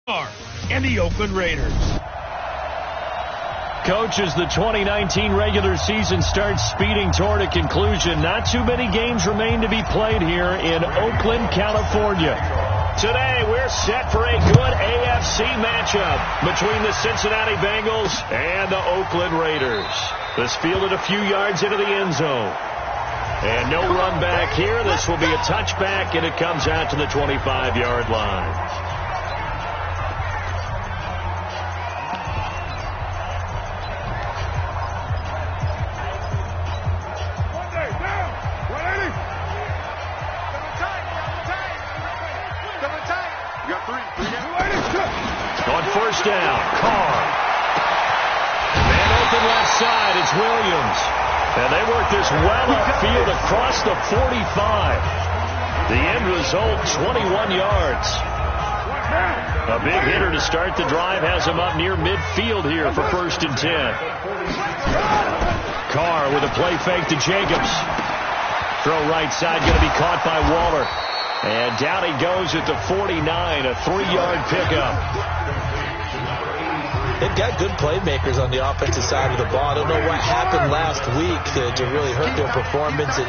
And the Oakland Raiders. Coach, as the 2019 regular season starts speeding toward a conclusion, not too many games remain to be played here in Oakland, California. Today, we're set for a good AFC matchup between the Cincinnati Bengals and the Oakland Raiders. This fielded a few yards into the end zone. And no run back here. This will be a touchback, and it comes out to the 25-yard line. On first down, Carr. Man open left side, it's Williams. And they work this well upfield across the 45. The end result, 21 yards. A big hitter to start the drive has him up near midfield here for 1st and 10. Carr with a play fake to Jacobs. Throw right side, going to be caught by Waller. And down he goes at the 49, a 3-yard pickup. They've got good playmakers on the offensive side of the ball. I don't know what happened last week to really hurt their performance.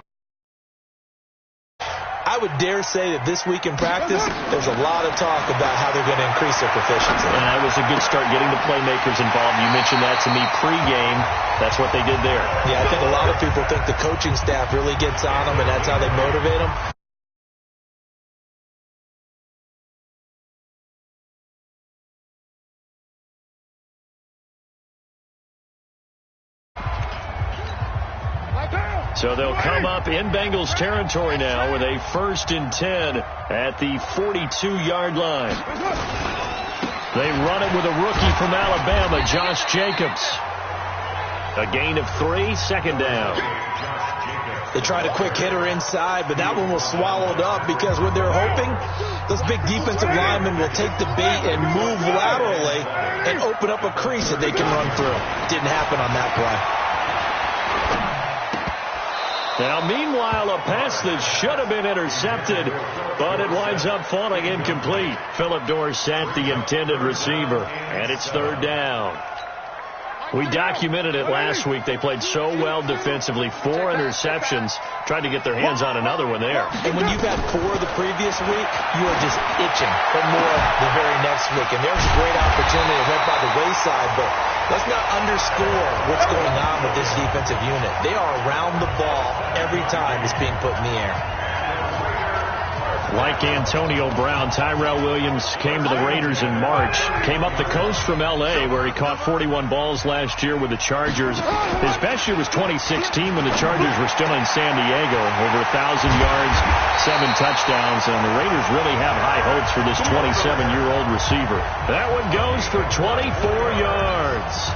I would dare say that this week in practice, there's a lot of talk about how they're going to increase their proficiency. And that was a good start getting the playmakers involved. You mentioned that to me pregame. That's what they did there. Yeah, I think a lot of people think the coaching staff really gets on them, and that's how they motivate them. So they'll come up in Bengals territory now with a 1st and 10 at the 42-yard line. They run it with a rookie from Alabama, Josh Jacobs. A gain of 3, 2nd down. They tried a quick hitter inside, but that one was swallowed up because what they're hoping, those big defensive linemen will take the bait and move laterally and open up a crease that they can run through. Didn't happen on that play. Now, meanwhile, a pass that should have been intercepted, but it winds up falling incomplete. Philip Dorsett, the intended receiver, and it's 3rd down. We documented it last week. They played so well defensively. 4 interceptions. Tried to get their hands on another one there. And when you've had 4 the previous week, you are just itching for more the very next week. And there's a great opportunity that went by the wayside, but let's not underscore what's going on with this defensive unit. They are around the ball every time it's being put in the air. Like Antonio Brown, Tyrell Williams came to the Raiders in March. Came up the coast from L.A., where he caught 41 balls last year with the Chargers. His best year was 2016 when the Chargers were still in San Diego. Over 1,000 yards, 7 touchdowns, and the Raiders really have high hopes for this 27-year-old receiver. That one goes for 24 yards.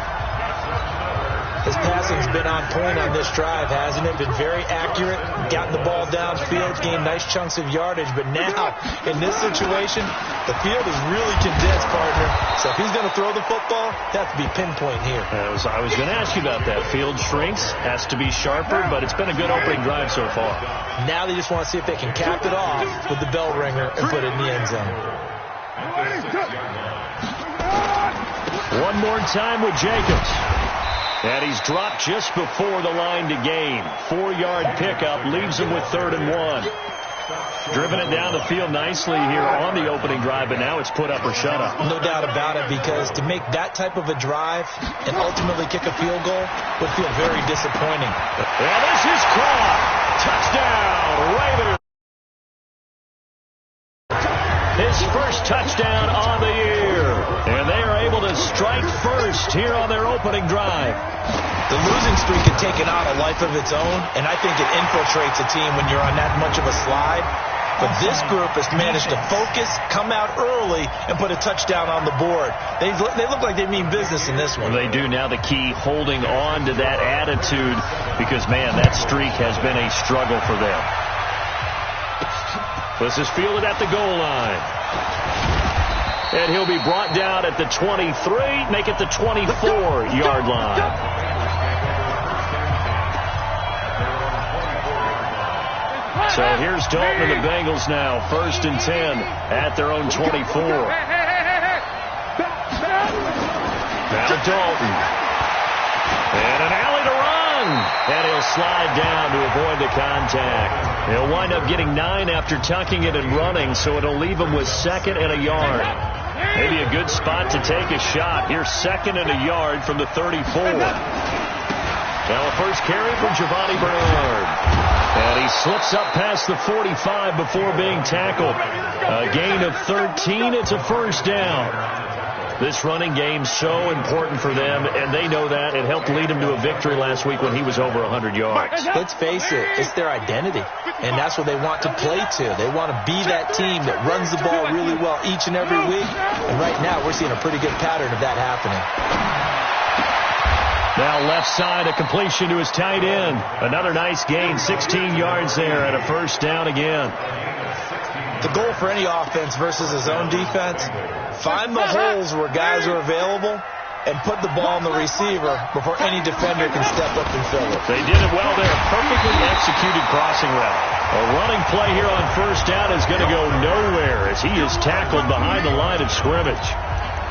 His passing's been on point on this drive, hasn't it? Been very accurate, gotten the ball downfield, gained nice chunks of yardage. But now, in this situation, the field is really condensed, partner. So if he's going to throw the football, that has to be pinpoint here. I was going to ask you about that. Field shrinks, has to be sharper, but it's been a good opening drive so far. Now they just want to see if they can cap it off with the bell ringer and put it in the end zone. One more time with Jacobs. And he's dropped just before the line to gain. 4-yard pickup leaves him with 3rd and 1. Driven it down the field nicely here on the opening drive, but now it's put up or shut up. No doubt about it, because to make that type of a drive and ultimately kick a field goal would feel very disappointing. And this is caught. Touchdown, Raiders. His first touchdown on the year. And they are able to strike first here on their opening drive. The losing streak had taken on a life of its own, and I think it infiltrates a team when you're on that much of a slide. But this group has managed to focus, come out early, and put a touchdown on the board. They look like they mean business in this one. They do. Now the key, holding on to that attitude, because, man, that streak has been a struggle for them. This is fielded at the goal line. And he'll be brought down at the 23, make it the 24-yard line. So here's Dalton and the Bengals now, 1st and 10 at their own 24. Now Dalton. And an alley to run. And he'll slide down to avoid the contact. He'll wind up getting 9 after tucking it and running, so it'll leave him with 2nd and a yard. Maybe a good spot to take a shot. Here's 2nd and a yard from the 34. Now a first carry for Giovanni Bernard. And he slips up past the 45 before being tackled. A gain of 13. It's a first down. This running game so important for them, and they know that. It helped lead them to a victory last week when he was over 100 yards. Let's face it, it's their identity, and that's what they want to play to. They want to be that team that runs the ball really well each and every week, and right now we're seeing a pretty good pattern of that happening. Now left side, a completion to his tight end. Another nice gain, 16 yards there, and a first down again. The goal for any offense versus his own defense, find the holes where guys are available and put the ball on the receiver before any defender can step up and fill it. They did it well there. Perfectly executed crossing route. A running play here on first down is going to go nowhere as he is tackled behind the line of scrimmage.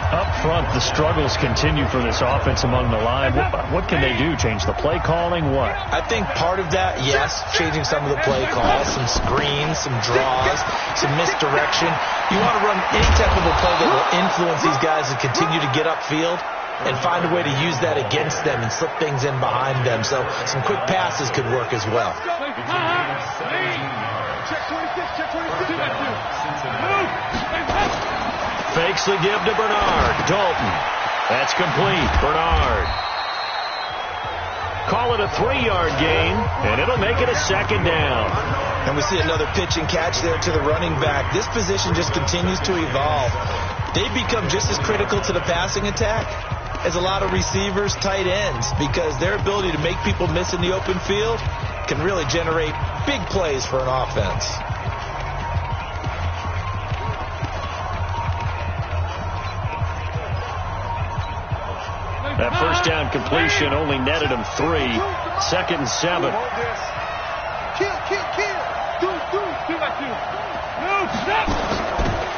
Up front, the struggles continue for this offense among the line. What can they do? Change the play calling? What? I think part of that, yes, changing some of the play calls, some screens, some draws, some misdirection. You want to run any type of a play that will influence these guys to continue to get upfield and find a way to use that against them and slip things in behind them. So some quick passes could work as well. Fakes the give to Bernard. Dalton. That's complete. Bernard. Call it a 3-yard gain, and it'll make it a second down. And we see another pitch and catch there to the running back. This position just continues to evolve. They become just as critical to the passing attack as a lot of receivers, tight ends, because their ability to make people miss in the open field can really generate big plays for an offense. That first down completion only netted him 3. 2nd and 7.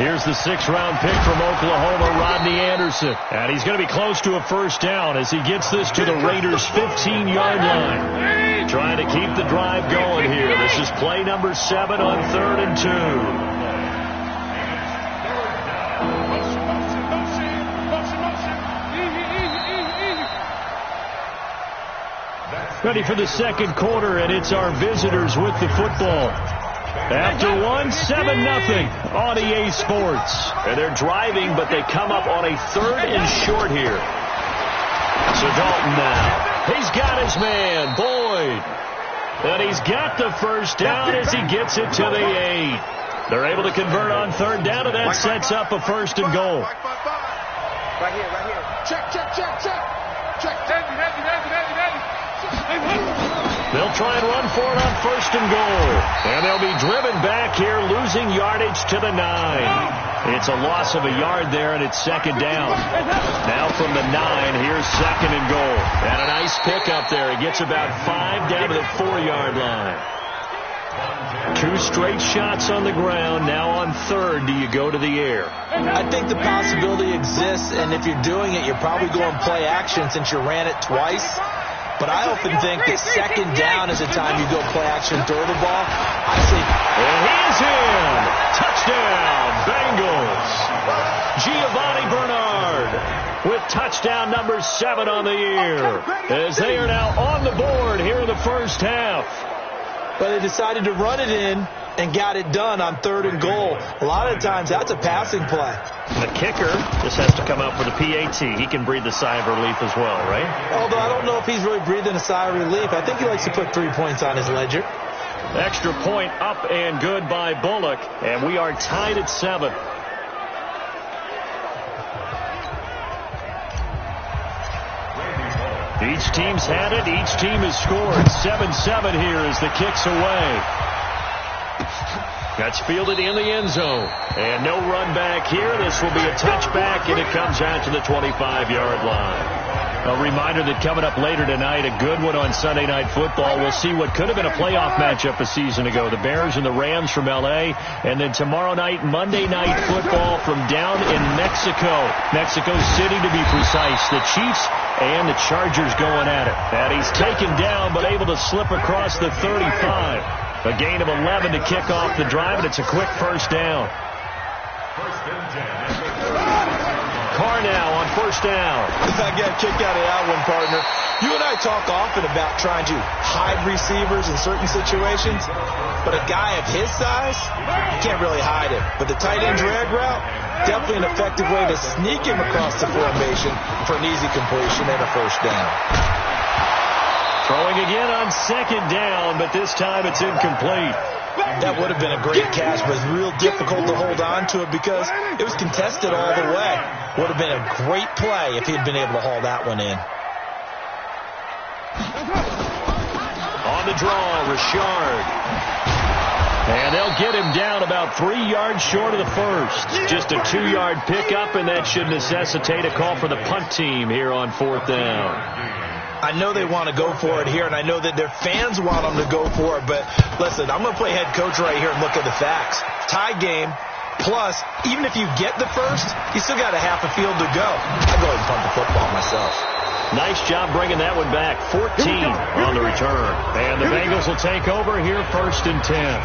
Here's the 6th-round pick from Oklahoma, Rodney Anderson. And he's going to be close to a first down as he gets this to the Raiders' 15-yard line. Trying to keep the drive going here. This is play number 7 on 3rd and 2. Ready for the second quarter, and it's our visitors with the football. After one, 7-0 on EA Sports. And they're driving, but they come up on a 3rd and short here. So Dalton now. He's got his man, Boyd. And he's got the first down as he gets it to the 8. They're able to convert on 3rd down, and that sets up a 1st and goal. Right here. Check. Heavy. They'll try and run for it on 1st and goal. And they'll be driven back here, losing yardage to the 9. It's a loss of a yard there, and it's 2nd down. Now from the 9, here's 2nd and goal. And a nice pickup there. He gets about 5 down to the 4-yard line. 2 straight shots on the ground. Now on 3rd, do you go to the air? I think the possibility exists, and if you're doing it, you're probably going play action since you ran it twice. But I often think that 2nd down is the time you go play action, throw the ball. I say, and he's in. Touchdown, Bengals. Giovanni Bernard with touchdown number 7 on the year as they are now on the board here in the first half. But they decided to run it in and got it done on 3rd and goal. A lot of times that's a passing play. The kicker just has to come out for the PAT. He can breathe a sigh of relief as well, right? Although I don't know if he's really breathing a sigh of relief. I think he likes to put 3 points on his ledger. Extra point up and good by Bullock. And we are tied at 7. Each team's had it. Each team has scored. 7-7 here as the kick's away. That's fielded in the end zone. And no run back here. This will be a touchback, and it comes out to the 25-yard line. A reminder that coming up later tonight, a good one on Sunday Night Football. We'll see what could have been a playoff matchup a season ago. The Bears and the Rams from L.A. And then tomorrow night, Monday Night Football from down in Mexico. Mexico City, to be precise. The Chiefs and the Chargers going at it. And he's taken down, but able to slip across the 35. A gain of 11 to kick off the drive, and it's a quick first down. Carr now on first down. I got a kick out of that one, partner. You and I talk often about trying to hide receivers in certain situations, but a guy of his size, you can't really hide him. But the tight end drag route, definitely an effective way to sneak him across the formation for an easy completion and a first down. Throwing again on second down, but this time it's incomplete. That would have been a great catch, but it's real difficult to hold on to it because it was contested all the way. Would have been a great play if he'd been able to haul that one in. On the draw, Richard. And they'll get him down about 3 yards short of the first. Just a 2-yard pickup, and that should necessitate a call for the punt team here on fourth down. I know they want to go for it here, and I know that their fans want them to go for it, but listen, I'm going to play head coach right here and look at the facts. Tie game, plus, even if you get the first, you still got a half a field to go. I'd go ahead and punt the football myself. Nice job bringing that one back. 14 on the return. And the Bengals will take over here first and 10.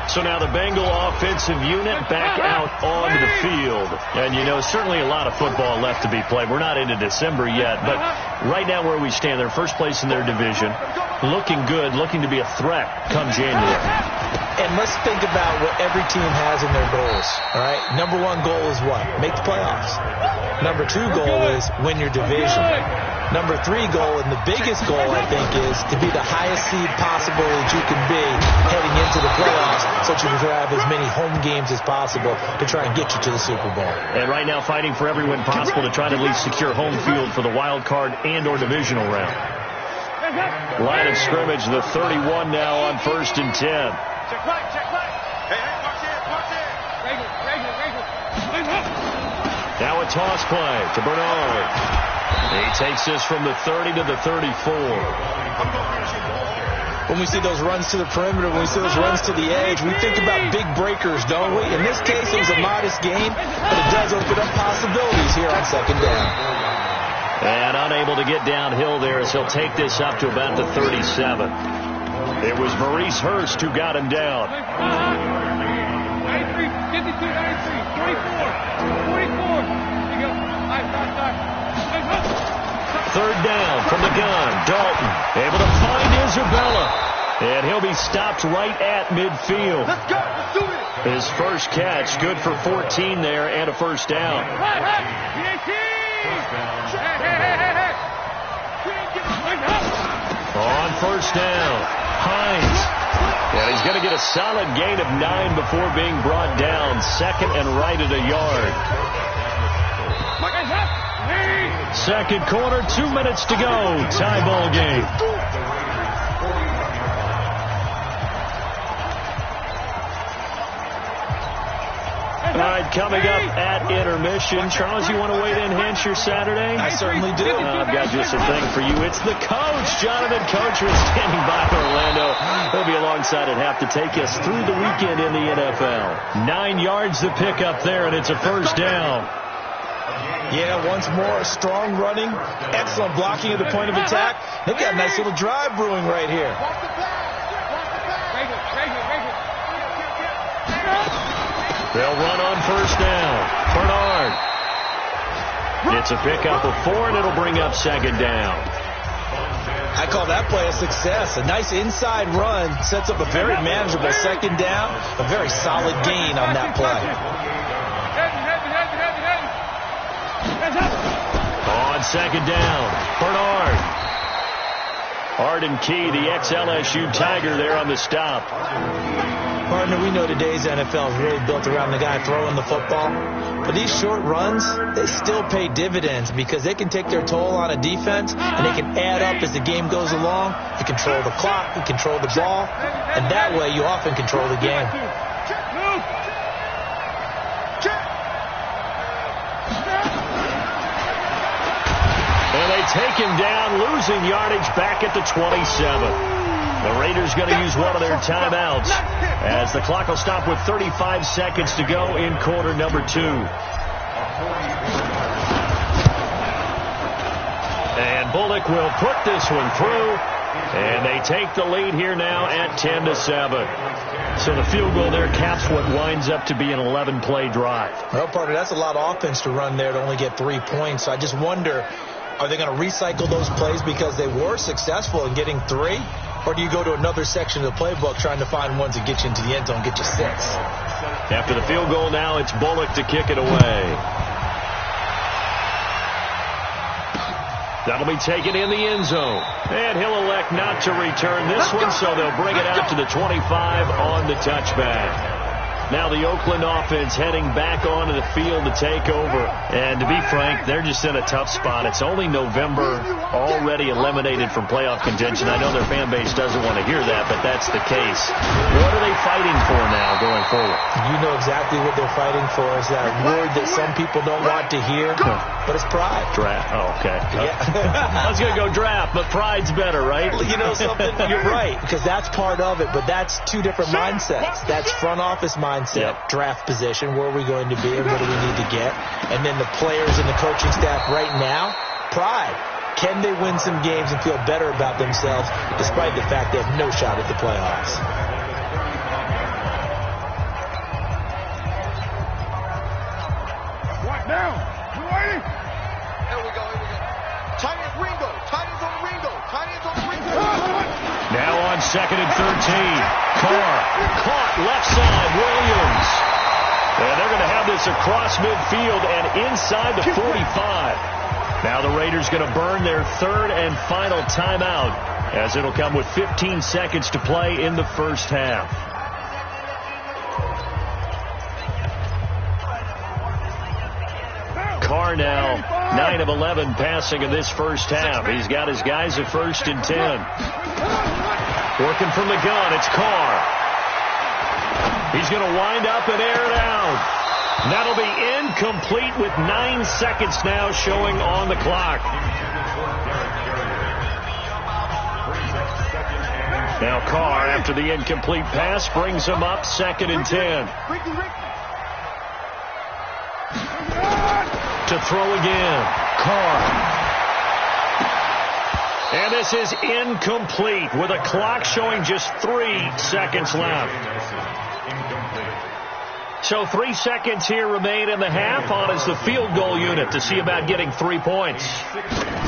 So now the Bengal offensive unit back out onto the field. And, you know, certainly a lot of football left to be played. We're not into December yet, but right now where we stand, they're first place in their division. Looking good, looking to be a threat come January. And let's think about what every team has in their goals, all right? Number one goal is what? Make the playoffs. Number two goal is win your division. Number three goal, and the biggest goal, I think, is to be the highest seed possible that you can be heading into the playoffs so that you can have as many home games as possible to try and get you to the Super Bowl. And right now fighting for every win possible to try to at least secure home field for the wild card and or divisional round. Line of scrimmage, the 31 now on first and 10. Check play, check play. Hey, watch here, watch here. Now a toss play to Bernard. He takes this from the 30 to the 34. When we see those runs to the perimeter, when we see those runs to the edge, we think about big breakers, don't we? In this case, it was a modest gain, but it does open up possibilities here on second down. And unable to get downhill there as he'll take this up to about the 37. It was Maurice Hurst who got him down. 93, 52, 93, 44. Here you go. Third down from the gun. Dalton able to find Isabella. And he'll be stopped right at midfield. Let's go. Let's do it. His first catch, good for 14 there and a first down. On first down, Hines. And he's going to get a solid gain of 9 before being brought down. Second and right at a yard. Second quarter, 2 minutes to go. Tie ball game. All right, coming up at intermission. Charles, you want to wait to enhance your Saturday? I certainly do. I've got just a thing for you. It's the coach, Jonathan Coachman, standing by Orlando. He'll be alongside at half to take us through the weekend in the NFL. 9 yards to pick up there, and it's a first down. Yeah, once more, strong running, excellent blocking at the point of attack. They've got a nice little drive brewing right here. They'll run on first down. Bernard. It's a pickup of 4, and it'll bring up second down. I call that play a success. A nice inside run sets up a very manageable second down. A very solid gain on that play. On second down, Bernard. Arden Key, the ex-LSU Tiger, there on the stop. Partner, we know today's NFL is really built around the guy throwing the football. But these short runs, they still pay dividends because they can take their toll on a defense, and they can add up as the game goes along. You control the clock, you control the ball, and that way you often control the game. And they take him down, losing yardage back at the 27. The Raiders going to use one of their timeouts as the clock will stop with 35 seconds to go in quarter number 2. And Bullock will put this one through, and they take the lead here now at 10-7. So the field goal there caps what winds up to be an 11-play drive. Well, partner, that's a lot of offense to run there to only get 3 points. So I just wonder, are they going to recycle those plays because they were successful in getting 3? Or do you go to another section of the playbook trying to find ones that get you into the end zone, get you 6? After the field goal now, it's Bullock to kick it away. That'll be taken in the end zone. And he'll elect not to return this one, so they'll bring it out to the 25 on the touchback. Now the Oakland offense heading back onto the field to take over. And to be frank, they're just in a tough spot. It's only November, already eliminated from playoff contention. I know their fan base doesn't want to hear that, but that's the case. What are they fighting for now going forward? You know exactly what they're fighting for. Is that word that some people don't want to hear, but it's pride. Draft. Oh, okay. Yeah. I was going to go draft, but pride's better, right? Well, you know something? You're right, because that's part of it, but that's 2 different mindsets. That's front office mindset, draft position, where are we going to be and what do we need to get? And then the players and the coaching staff right now, pride. Can they win some games and feel better about themselves despite the fact they have no shot at the playoffs? What now? You waiting? Here we go. Tight end Ringo. Tight ends on Ringo. Tight ends on Ringo. Now on 2nd and 13. Carr caught left side. Williams. And they're going to have this across midfield and inside the 45. Now the Raiders going to burn their 3rd and final timeout as it'll come with 15 seconds to play in the first half. Carr now 9 of 11 passing in this first half. He's got his guys at 1st and 10. Working from the gun, it's Carr. He's going to wind up and air it out. That'll be incomplete with 9 seconds now showing on the clock. Now Carr, after the incomplete pass, brings him up 2nd and 10. To throw again. Carr. And this is incomplete with a clock showing just 3 seconds left. So 3 seconds here remain in the half. On is the field goal unit to see about getting 3 points.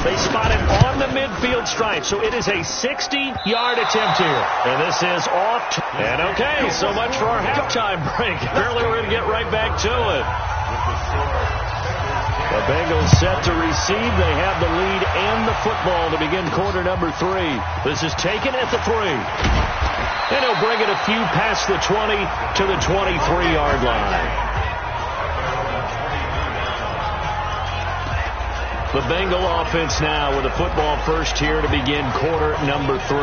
They spot it on the midfield stripe, so it is a 60-yard attempt here. And this is off. And okay, so much for our halftime break. Apparently we're going to get right back to it. The Bengals set to receive. They have the lead and the football to begin quarter number 3. This is taken at the 3. And he'll bring it a few past the 20 to the 23-yard line. The Bengal offense now with the football first here to begin quarter number 3.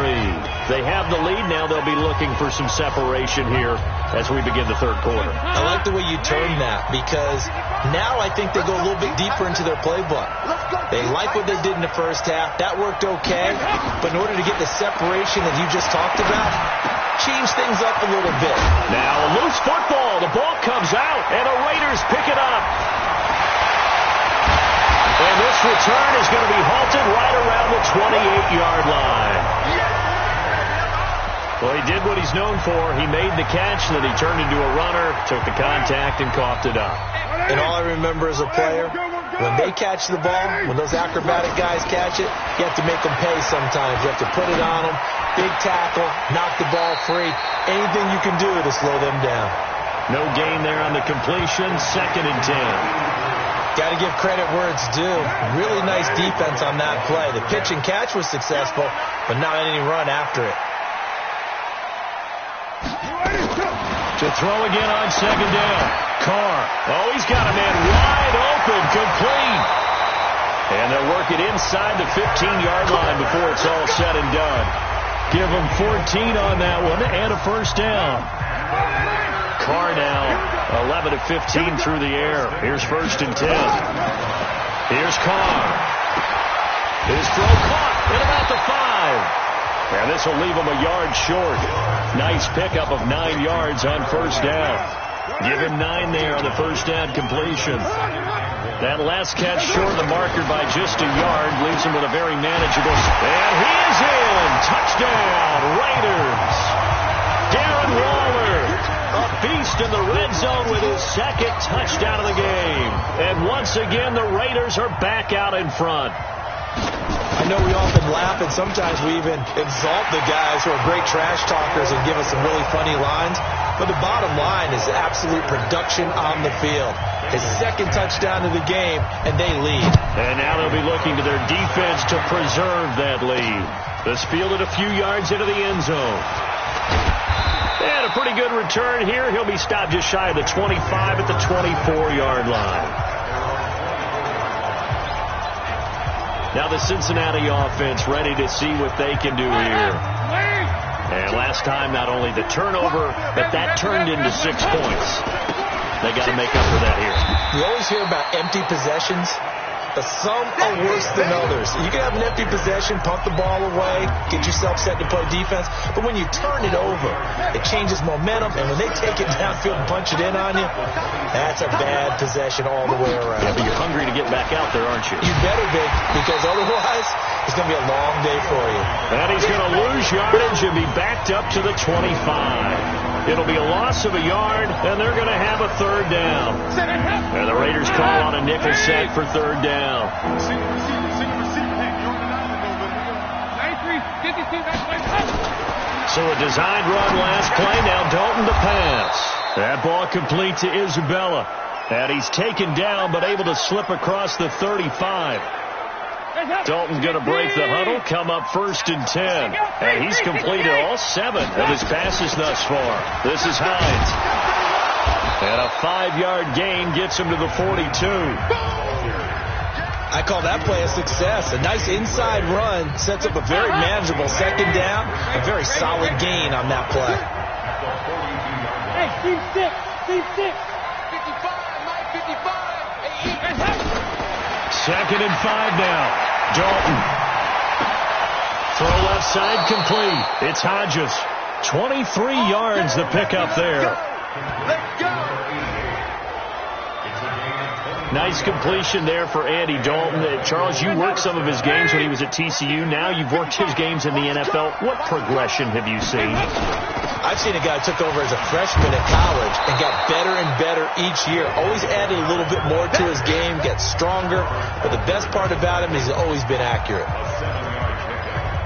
They have the lead. Now they'll be looking for some separation here as we begin the 3rd quarter. I like the way you term that, because now I think they go a little bit deeper into their playbook. They like what they did in the first half. That worked okay. But in order to get the separation that you just talked about, change things up a little bit. Now a loose football. The ball comes out, and the Raiders pick it up. And this return is going to be halted right around the 28-yard line. Well, he did what he's known for. He made the catch, then he turned into a runner, took the contact, and coughed it up. And all I remember as a player, when they catch the ball, when those acrobatic guys catch it, you have to make them pay sometimes. You have to put it on them, big tackle, knock the ball free. Anything you can do to slow them down. No gain there on the completion, 2nd and 10. Got to give credit where it's due. Really nice defense on that play. The pitch and catch was successful, but not any run after it. To throw again on 2nd down. Carr. Oh, he's got a man wide open, complete. And they'll work it inside the 15-yard line before it's all said and done. Give them 14 on that one and a first down. Carr now 11 of 15 through the air. Here's 1st and 10. Here's Carr. his throw caught at about the 5. And this will leave him a yard short. Nice pickup of 9 yards on first down. Give him 9 there on the first down completion. That last catch short of the marker by just a yard leaves him with a very manageable. And he is in. Touchdown, Raiders. Darren Waller, a beast in the red zone with his second touchdown of the game. And once again, the Raiders are back out in front. I know we often laugh, and sometimes we even exalt the guys who are great trash talkers and give us some really funny lines. But the bottom line is absolute production on the field. His second touchdown of the game, and they lead. And now they'll be looking to their defense to preserve that lead. This fielded a few yards into the end zone. And a pretty good return here. He'll be stopped just shy of the 25 at the 24-yard line. Now the Cincinnati offense ready to see what they can do here. And last time, not only the turnover, but that turned into 6 points. They got to make up for that here. You always hear about empty possessions. Some are worse than others. You can have an empty possession, pump the ball away, get yourself set to play defense. But when you turn it over, it changes momentum. And when they take it downfield and punch it in on you, that's a bad possession all the way around. Yeah, but you're hungry to get back out there, aren't you? You better be, because otherwise it's going to be a long day for you. And he's going to lose yardage and be backed up to the 25. It'll be a loss of a yard, and they're going to have a third down. And the Raiders call on a nickel set for third down. So a designed run last play. Now Dalton to pass. That ball complete to Isabella. And he's taken down, but able to slip across the 35. Dalton's going to break the huddle, come up 1st and 10. And he's completed all 7 of his passes thus far. This is Hines. And a 5-yard gain gets him to the 42. I call that play a success. A nice inside run sets up a very manageable second down. A very solid gain on that play. Hey, team 6. 55, Mike, 55. 2nd and 5 now. Dalton. Throw left side complete. It's Hodges. 23 yards the pickup there. Let's go. Nice completion there for Andy Dalton. Charles, you worked some of his games when he was at TCU. Now you've worked his games in the NFL. What progression have you seen? I've seen a guy who took over as a freshman at college and got better and better each year. Always added a little bit more to his game, gets stronger. But the best part about him is he's always been accurate.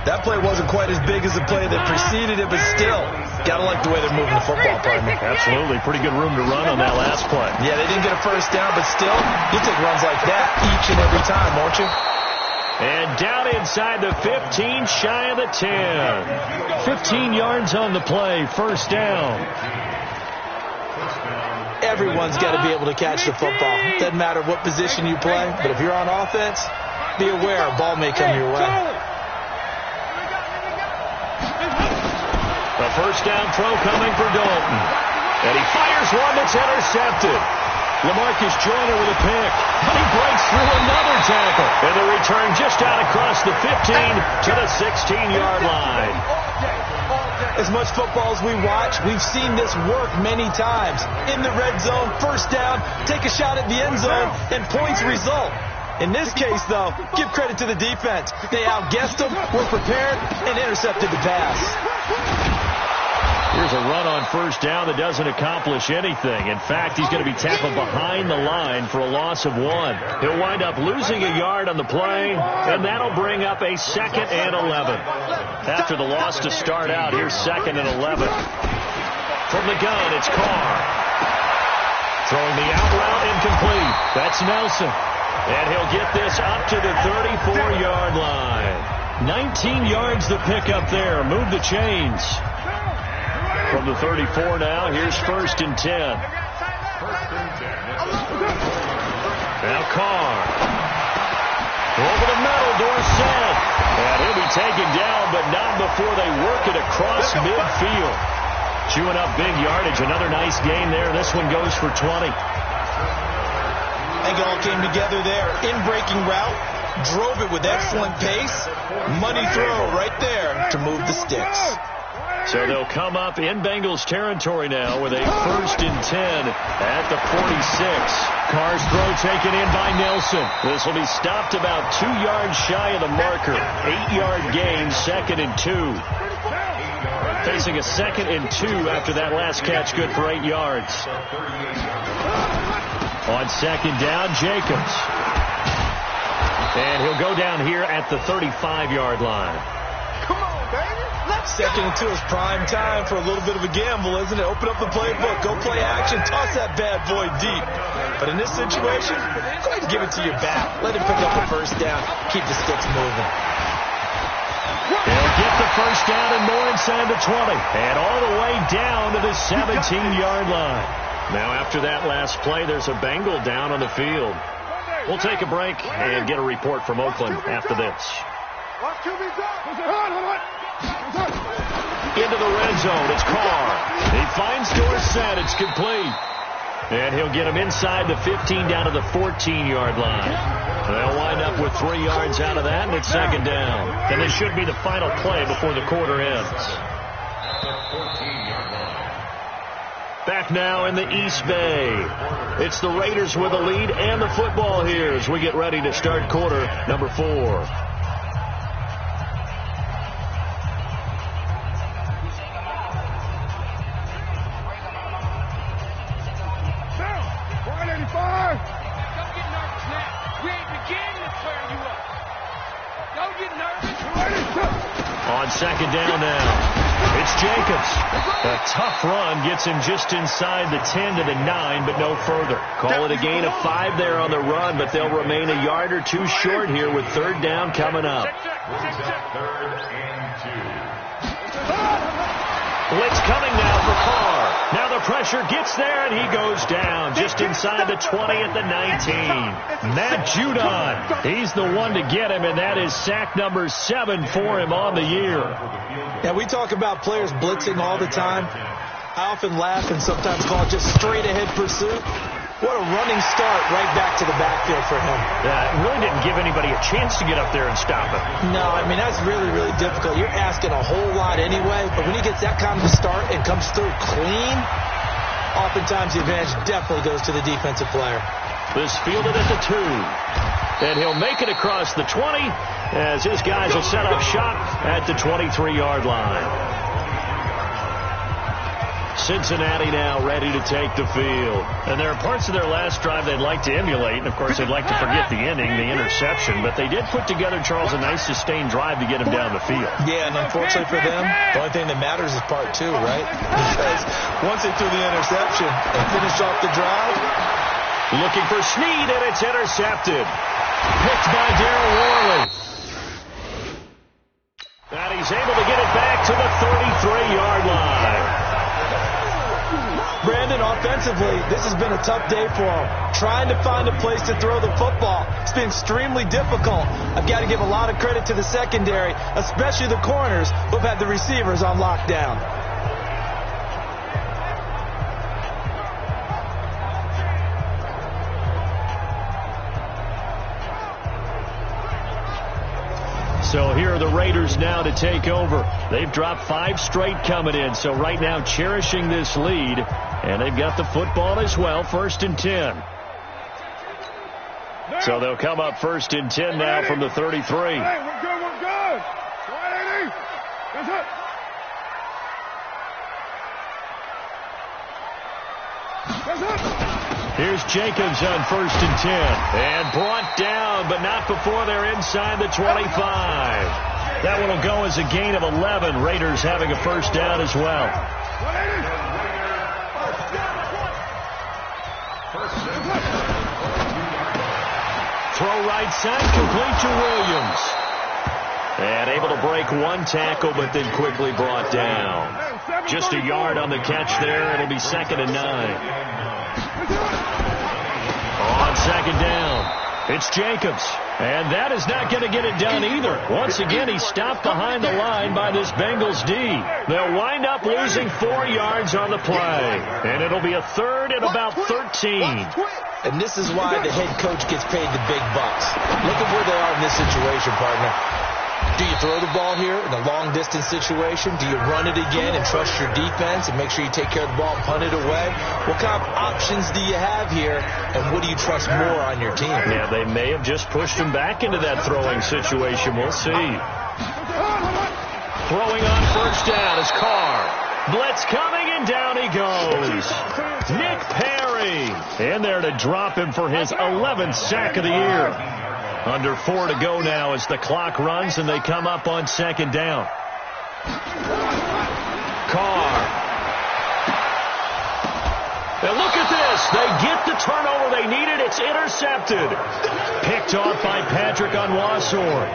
That play wasn't quite as big as the play that preceded it, but still, gotta like the way they're moving the football, partner. Absolutely. Pretty good room to run on that last play. Yeah, they didn't get a first down, but still, you take runs like that each and every time, won't you? And down inside the 15, shy of the 10. 15 yards on the play, first down. Everyone's got to be able to catch the football. Doesn't matter what position you play, but if you're on offense, be aware a ball may come your way. The first down throw coming for Dalton. And he fires one that's intercepted. LaMarcus Joyner with a pick. He breaks through another tackle. And the return just out across the 15 to the 16-yard line. As much football as we watch, we've seen this work many times. In the red zone, first down, take a shot at the end zone, and points result. In this case, though, give credit to the defense. They outguessed them, were prepared, and intercepted the pass. Here's a run on first down that doesn't accomplish anything. In fact, he's going to be tackled behind the line for a loss of 1. He'll wind up losing a yard on the play, and that'll bring up a 2nd and 11. After the loss to start out, here's 2nd and 11. From the gun, it's Carr. Throwing the out route incomplete. That's Nelson. And he'll get this up to the 34-yard line. 19 yards the pickup there. Move the chains. From the 34 now, here's 1st and 10. Now Carr. Over the middle, Dorsett. And he'll be taken down, but not before they work it across midfield. Chewing up big yardage. Another nice gain there. This one goes for 20. I think it all came together there. In-breaking route, drove it with excellent pace. Money throw right there to move the sticks. So they'll come up in Bengals territory now with a 1st and 10 at the 46. Carr's throw taken in by Nelson. This will be stopped about 2 yards shy of the marker. 8-yard gain, 2nd and 2. Facing a 2nd and 2 after that last catch, good for 8 yards. On 2nd down, Jacobs. And he'll go down here at the 35-yard line. Come on, baby. Let's 2nd and 2 is prime time for a little bit of a gamble, isn't it? Open up the playbook, go play action, toss that bad boy deep. But in this situation, go ahead and give it to your back. Let him pick up a 1st down. Keep the sticks moving. They'll get the 1st down and more inside the 20. And all the way down to the 17-yard line. Now after that last play, there's a Bengal down on the field. We'll take a break and get a report from Oakland after this. Into the red zone, it's Carr. He finds Dorsett, it's complete. And he'll get him inside the 15 down to the 14-yard line. They'll wind up with 3 yards out of that, and it's 2nd down. And this should be the final play before the quarter ends. Back now in the East Bay. It's the Raiders with the lead and the football here as we get ready to start quarter number 4. On 2nd down now, it's Jacobs. A tough run gets him just inside the 10 to the 9, but no further. Call it a gain of 5 there on the run, but they'll remain a yard or 2 short here with 3rd down coming up. Blitz coming now for Carr. Now the pressure gets there, and he goes down just inside the 20 at the 19. Matt Judon, he's the one to get him, and that is sack number 7 for him on the year. Yeah, we talk about players blitzing all the time. I often laugh and sometimes call it just straight-ahead pursuit. What a running start right back to the backfield for him. Yeah, it really didn't give anybody a chance to get up there and stop him. No, I mean, that's really, really difficult. You're asking a whole lot anyway, but when he gets that kind of a start and comes through clean, oftentimes the advantage definitely goes to the defensive player. This fielded at the 2. And he'll make it across the 20 as his guys will set up shop at the 23-yard line. Cincinnati now ready to take the field. And there are parts of their last drive they'd like to emulate. And, of course, they'd like to forget the ending, the interception. But they did put together, Charles, a nice sustained drive to get him down the field. Yeah, and unfortunately for them, the only thing that matters is part 2, right? Because once they threw the interception and finished off the drive. Looking for Snead, and it's intercepted. Picked by Darryl Worley. And he's able to get it back to the 33-yard line. Brandon, offensively, this has been a tough day for him. Trying to find a place to throw the football. It's been extremely difficult. I've got to give a lot of credit to the secondary, especially the corners who've had the receivers on lockdown. So here are the Raiders now to take over. They've dropped 5 straight coming in, so right now cherishing this lead. And they've got the football as well, 1st and 10. So they'll come up 1st and 10 now from the 33. Hey, we're good, we're good. Go ahead, Eddie. That's it. That's it. Here's Jacobs on 1st and 10. And brought down, but not before they're inside the 25. That one will go as a gain of 11. Raiders having a 1st down as well. Throw right side, complete to Williams. And able to break 1 tackle, but then quickly brought down. Just a yard on the catch there. It'll be 2nd and 9. On 2nd down, It's Jacobs. And that is not going to get it done either. Once again, he's stopped behind the line by this Bengals D. They'll wind up losing 4 yards on the play. And it'll be a third and about 13. And this is why the head coach gets paid the big bucks. Look at where they are in this situation, partner. Do you throw the ball here in a long-distance situation? Do you run it again and trust your defense and make sure you take care of the ball and punt it away? What kind of options do you have here, and what do you trust more on your team? Yeah, they may have just pushed him back into that throwing situation. We'll see. Throwing on first down is Carr. Blitz coming, and down he goes. Nick Perry in there to drop him for his 11th sack of the year. Under 4 to go now as the clock runs and they come up on second down. Carr. And look at this. They get the turnover they needed. It's intercepted. Picked off by Patrick Onwuasor.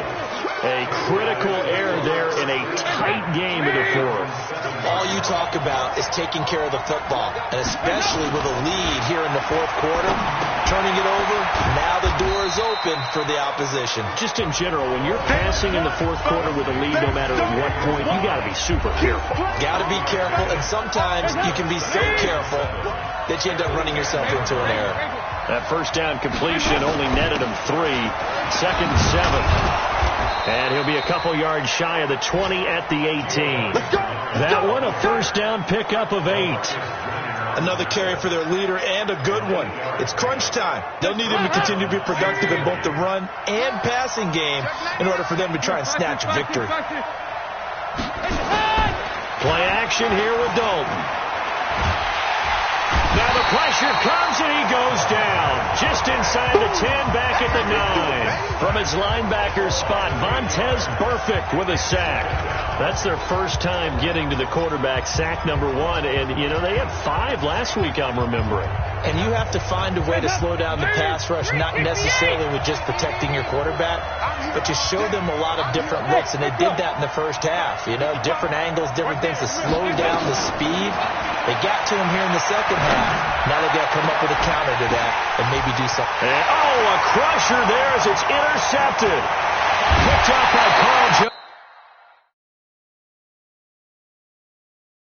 A critical error there in a tight game in the fourth. All you talk about is taking care of the football, and especially with a lead here in the fourth quarter, turning it over, now the door is open for the opposition. Just in general, when you're passing in the fourth quarter with a lead, no matter at what point, you got to be super careful. Got to be careful, and sometimes you can be so careful that you end up running yourself into an error. That first down completion only netted him 3. Second and 7. And he'll be a couple yards shy of the 20 at the 18. That one, a first down pickup of 8. Another carry for their leader, and a good one. It's crunch time. They'll need him to continue to be productive in both the run and passing game in order for them to try and snatch a victory. Play action here with Dalton. Now the pressure comes, and he goes down. Just inside the 10, back at the 9. From his linebacker spot, Vontaze Burfict with a sack. That's their first time getting to the quarterback, sack number 1. And, you know, they had 5 last week, I'm remembering. And you have to find a way to slow down the pass rush, not necessarily with just protecting your quarterback, but to show them a lot of different looks. And they did that in the first half. You know, different angles, different things to slow down the speed. They got to him here in the second half. Now they've got to come up with a counter to that and maybe do something. And, a crusher there as it's intercepted.